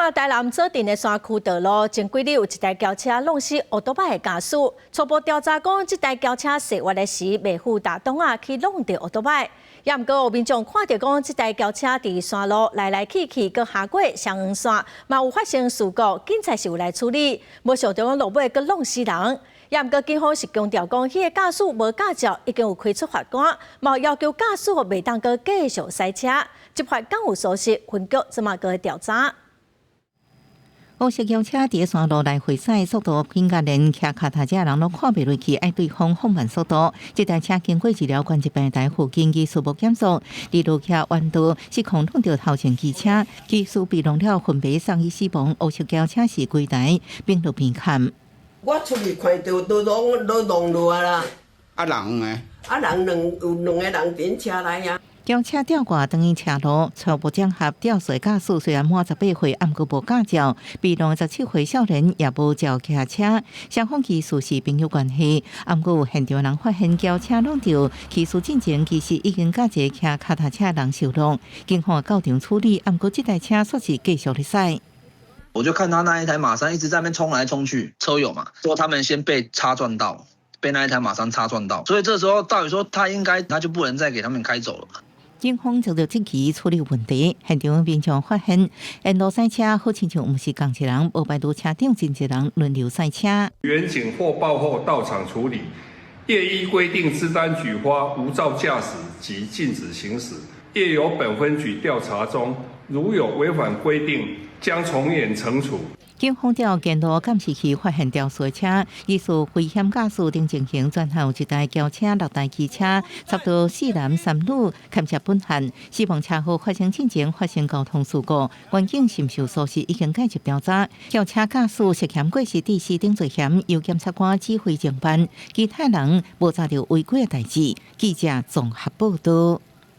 看台南左镇的山区道路，前几日有一台轿车弄死乌多摆的驾驶。初步调查讲，这台轿车驶越的时未负大档啊，去弄到乌多摆。也毋过有民众看到讲，这台轿车伫山路来来去去，佮下过双黄线，嘛有发生事故，警察是有来处理。无想到讲落尾佮弄死人。也毋过警方是强调讲，迄个驾驶无驾照，已经有开出罚单，嘛要求驾驶袂当佮继续驶车。执法敢有疏失，分局即马佮调查。乌色轿车伫山路来回驶，速度更加连骑脚踏车人拢看袂落去，爱对方放慢速度。这台车经过一条关节平台附近，技术无减速，伫路桥弯道失控撞到头前机车，技术被弄了分别送医死亡。乌色轿车是规台并路边砍。我出去看到都弄落啦。人呢？人有两个人顶车来啊。轿车吊挂等于车路，初步掌握吊水驾驶虽然满18岁，毋过无驾照，被17岁少年也无照骑车，双方技术是朋友关系。毋过现场人发现轿车弄掉，技术进前其实已经甲一个骑脚踏车人受伤，警方到场处理，毋过这台车说是继续咧驶。我就看他那一台马三一直在那边冲来冲去，车友嘛，说他们先被擦撞到，被那一台马三擦撞到，所以这时候照理说他就不能再给他们开走了。警方就着积极处理问题，现场民众发现沿路赛车好亲像毋是共一人，无排除车顶真一人轮流赛车。员警获报后到场处理，业依规定自单举发无照驾驶及禁止行驶，业有本分局调查中，如有违反规定，将从严惩处。警方调监督监视器发现吊水车，疑似危险驾驶正进行，转后一台轿车、6台机车，插到4男3女，牵涉本案。死亡车祸发生进前发生交通事故，环境深受疏失，已经介入调查。轿车驾驶涉嫌过失致死等罪嫌，由检察官指挥侦办，其他人无查到违规的代志。记者综合报道。